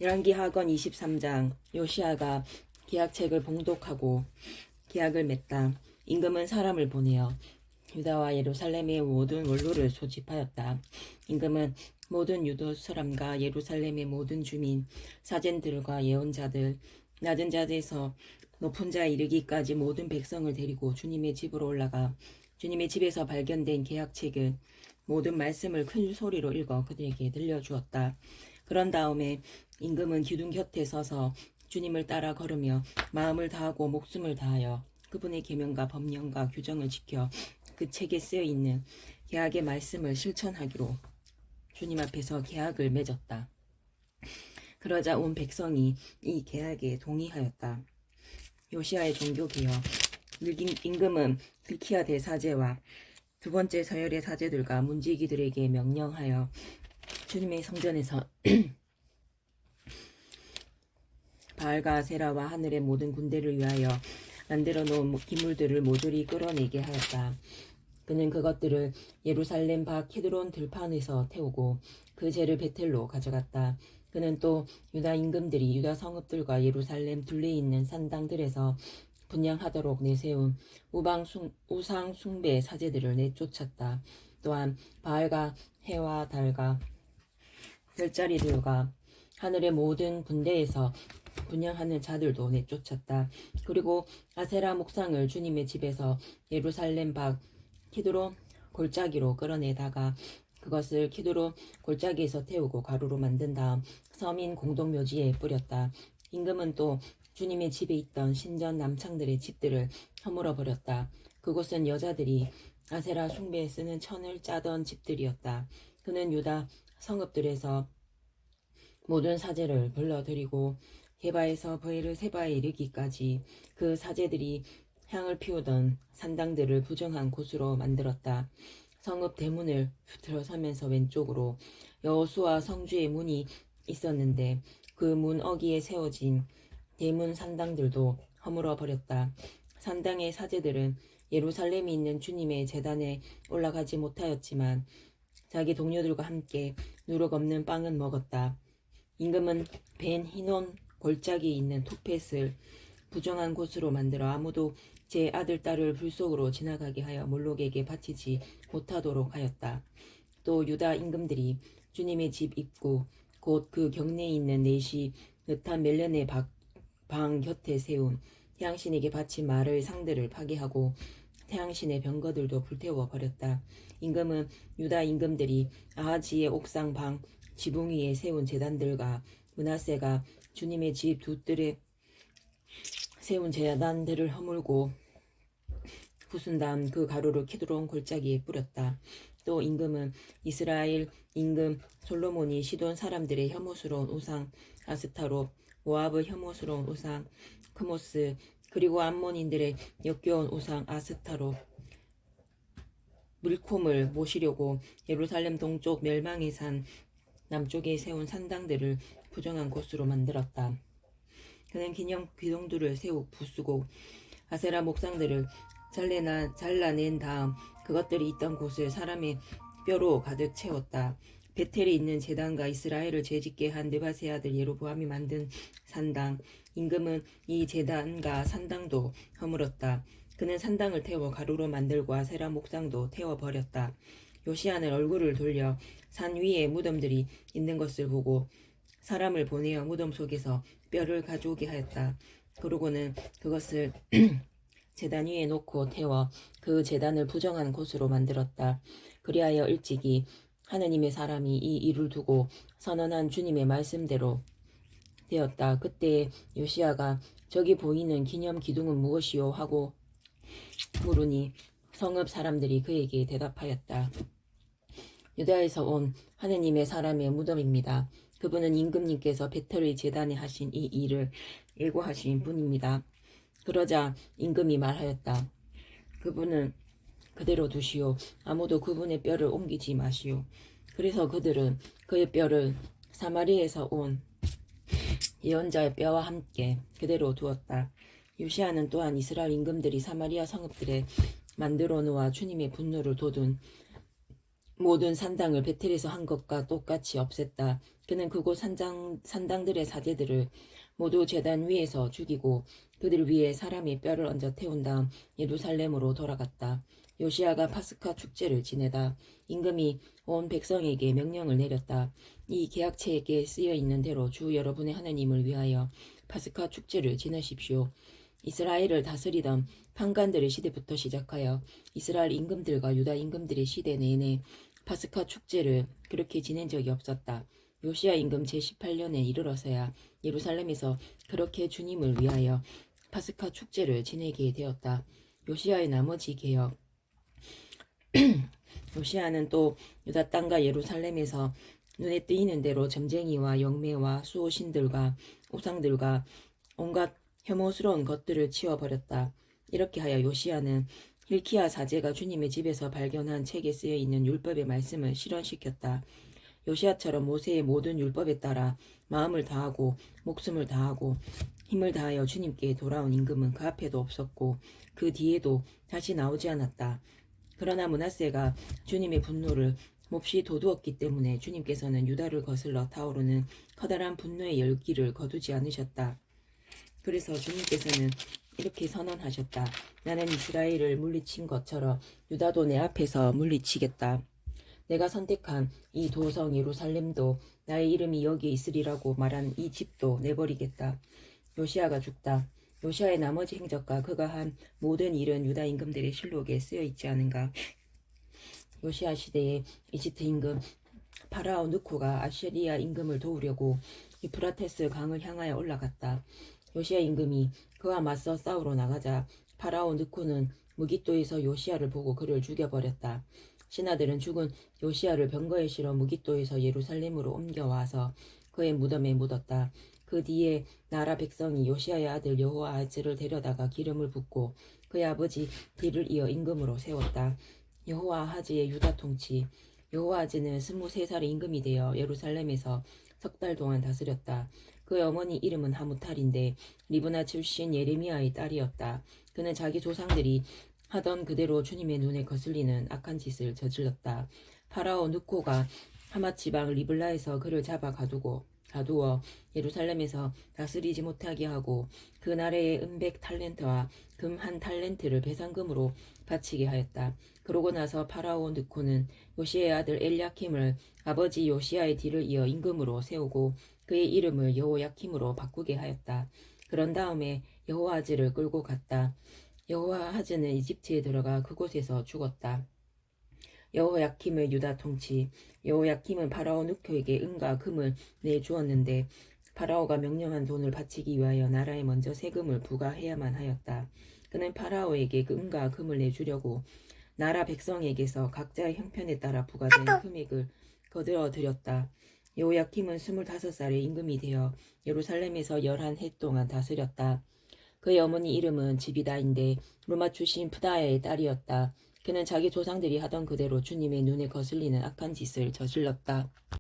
열왕기하건 23장. 요시야가 계약책을 봉독하고 계약을 맺다. 임금은 사람을 보내어 유다와 예루살렘의 모든 원로를 소집하였다. 임금은 모든 유다 사람과 예루살렘의 모든 주민, 사젠들과 예언자들, 낮은 자에서 높은 자에 이르기까지 모든 백성을 데리고 주님의 집으로 올라가 주님의 집에서 발견된 계약책을 모든 말씀을 큰 소리로 읽어 그들에게 들려주었다. 그런 다음에 임금은 기둥 곁에 서서 주님을 따라 걸으며 마음을 다하고 목숨을 다하여 그분의 계명과 법령과 규정을 지켜 그 책에 쓰여 있는 계약의 말씀을 실천하기로 주님 앞에서 계약을 맺었다. 그러자 온 백성이 이 계약에 동의하였다. 요시야의 종교개혁. 임금은 빌키야 대사제와 두 번째 서열의 사제들과 문지기들에게 명령하여 주님의 성전에서 바알과 아세라와 하늘의 모든 군대를 위하여 만들어 놓은 기물들을 모조리 끌어내게 하였다. 그는 그것들을 예루살렘 밖 키드론 들판에서 태우고 그 재를 베텔로 가져갔다. 그는 또 유다 임금들이 유다 성읍들과 예루살렘 둘레에 있는 산당들에서 분양하도록 내세운 우상 숭배 사제들을 내쫓았다. 또한 바알과 해와 달과 별자리들과 하늘의 모든 군대에서 분양하는 자들도 내쫓았다. 그리고 아세라 목상을 주님의 집에서 예루살렘 밖 키드론 골짜기로 끌어내다가 그것을 키드론 골짜기에서 태우고 가루로 만든 다음 서민 공동묘지에 뿌렸다. 임금은 또 주님의 집에 있던 신전 남창들의 집들을 허물어 버렸다. 그곳은 여자들이 아세라 숭배에 쓰는 천을 짜던 집들이었다. 그는 유다 성읍들에서 모든 사제를 불러들이고 게바에서 브에르세바에 이르기까지 그 사제들이 향을 피우던 산당들을 부정한 곳으로 만들었다. 성읍 대문을 들어서면서 왼쪽으로 여호수아 성주의 문이 있었는데 그 문 어귀에 세워진 대문 산당들도 허물어 버렸다. 산당의 사제들은 예루살렘에 있는 주님의 제단에 올라가지 못하였지만 자기 동료들과 함께 누룩 없는 빵은 먹었다. 임금은 벤 히논 골짜기에 있는 토펫을 부정한 곳으로 만들어 아무도 제 아들 딸을 불 속으로 지나가게 하여 몰록에게 바치지 못하도록 하였다. 또 유다 임금들이 주님의 집 입구 곧 그 경내에 있는 넷이 느탄 멜렌의 방 곁에 세운 태양신에게 바친 말의 상들을 파괴하고 태양신의 병거들도 불태워 버렸다. 임금은 유다 임금들이 아하지의 옥상 방 지붕 위에 세운 제단들과 므낫세가 주님의 집 두 뜰에 세운 제단들을 허물고 부순 다음 그 가루를 키드론 골짜기에 뿌렸다. 또 임금은 이스라엘 임금 솔로몬이 시돈 사람들의 혐오스러운 우상 아스타롯, 모압의 혐오스러운 우상 크모스, 그리고 암몬인들의 역겨운 우상 아스타롯 밀콤을 모시려고 예루살렘 동쪽 멸망의 산 남쪽에 세운 산당들을 부정한 곳으로 만들었다. 그는 기념 귀동들을 세우 부수고 아세라 목상들을 잘라낸 다음 그것들이 있던 곳을 사람의 뼈로 가득 채웠다. 베텔에 있는 제단과 이스라엘을 죄짓게 한 느바세 아들 예로보암이 만든 산당. 임금은 이 제단과 산당도 허물었다. 그는 산당을 태워 가루로 만들고 아세라 목상도 태워버렸다. 요시야는 얼굴을 돌려 산 위에 무덤들이 있는 것을 보고 사람을 보내어 무덤 속에서 뼈를 가져오게 하였다. 그러고는 그것을 제단 위에 놓고 태워 그 제단을 부정한 곳으로 만들었다. 그리하여 일찍이 하느님의 사람이 이 일을 두고 선언한 주님의 말씀대로 되었다. 그때 요시야가 저기 보이는 기념 기둥은 무엇이요? 하고 물으니 성읍 사람들이 그에게 대답하였다. 유다에서 온 하느님의 사람의 무덤입니다. 그분은 임금님께서 베텔의 제단에 하신 이 일을 예고하신 분입니다. 그러자 임금이 말하였다. 그분은 그대로 두시오. 아무도 그분의 뼈를 옮기지 마시오. 그래서 그들은 그의 뼈를 사마리에서 온 예언자의 뼈와 함께 그대로 두었다. 요시야는 또한 이스라엘 임금들이 사마리아 성읍들에 만들어 놓아 주님의 분노를 돋운 모든 산당을 베텔에서 한 것과 똑같이 없앴다. 그는 그곳 산당들의 사제들을 모두 제단 위에서 죽이고 그들 위에 사람의 뼈를 얹어 태운 다음 예루살렘으로 돌아갔다. 요시아가 파스카 축제를 지내다 임금이 온 백성에게 명령을 내렸다. 이 계약체에 쓰여 있는 대로 주 여러분의 하나님을 위하여 파스카 축제를 지내십시오. 이스라엘을 다스리던 판관들의 시대부터 시작하여 이스라엘 임금들과 유다 임금들의 시대 내내 파스카 축제를 그렇게 지낸 적이 없었다. 요시야 임금 제18년에 이르러서야 예루살렘에서 그렇게 주님을 위하여 파스카 축제를 지내게 되었다. 요시야의 나머지 개혁. 요시야는 또 유다 땅과 예루살렘에서 눈에 띄는 대로 점쟁이와 영매와 수호신들과 우상들과 온갖 혐오스러운 것들을 치워버렸다. 이렇게 하여 요시야는 힐키야 사제가 주님의 집에서 발견한 책에 쓰여 있는 율법의 말씀을 실현시켰다. 요시야처럼 모세의 모든 율법에 따라 마음을 다하고 목숨을 다하고 힘을 다하여 주님께 돌아온 임금은 그 앞에도 없었고 그 뒤에도 다시 나오지 않았다. 그러나 므낫세가 주님의 분노를 몹시 도두었기 때문에 주님께서는 유다를 거슬러 타오르는 커다란 분노의 열기를 거두지 않으셨다. 그래서 주님께서는 이렇게 선언하셨다. 나는 이스라엘을 물리친 것처럼 유다도 내 앞에서 물리치겠다. 내가 선택한 이 도성 예루살렘도 나의 이름이 여기에 있으리라고 말한 이 집도 내버리겠다. 요시아가 죽다. 요시아의 나머지 행적과 그가 한 모든 일은 유다 임금들의 실록에 쓰여 있지 않은가. 요시아 시대에 이집트 임금 파라오 느코가 아시리아 임금을 도우려고 유프라테스 강을 향하여 올라갔다. 요시아 임금이 그와 맞서 싸우러 나가자 파라오 느코는 무깃도에서 요시아를 보고 그를 죽여버렸다. 신하들은 죽은 요시아를 병거에 실어 무깃도에서 예루살렘으로 옮겨와서 그의 무덤에 묻었다. 그 뒤에 나라 백성이 요시아의 아들 여호아하즈를 데려다가 기름을 붓고 그의 아버지 뒤를 이어 임금으로 세웠다. 여호아하즈의 유다 통치. 여호아하즈는 23살의 임금이 되어 예루살렘에서 석 달 동안 다스렸다. 그의 어머니 이름은 하무탈인데 리브나 출신 예레미야의 딸이었다. 그는 자기 조상들이 하던 그대로 주님의 눈에 거슬리는 악한 짓을 저질렀다. 파라오 느코가 하맛 지방 리블라에서 그를 잡아 가두어 예루살렘에서 다스리지 못하게 하고 그 나라의 은백 탈렌트와 금 1탈렌트를 배상금으로 바치게 하였다. 그러고 나서 파라오 느코는 요시아의 아들 엘야킴을 아버지 요시아의 뒤를 이어 임금으로 세우고 그의 이름을 여호야킴으로 바꾸게 하였다. 그런 다음에 여호아즈를 끌고 갔다. 여호아하즈는 이집트에 들어가 그곳에서 죽었다. 여호야킴의 유다 통치. 여호야킴은 파라오 느코에게 은과 금을 내주었는데 파라오가 명령한 돈을 바치기 위하여 나라에 먼저 세금을 부과해야만 하였다. 그는 파라오에게 그 은과 금을 내주려고 나라 백성에게서 각자의 형편에 따라 부과된 금액을 거두어 드렸다. 여호야킴은 25살의 임금이 되어 예루살렘에서 11해 동안 다스렸다. 그의 어머니 이름은 지비다인데 루마 출신 프다야의 딸이었다. 그는 자기 조상들이 하던 그대로 주님의 눈에 거슬리는 악한 짓을 저질렀다.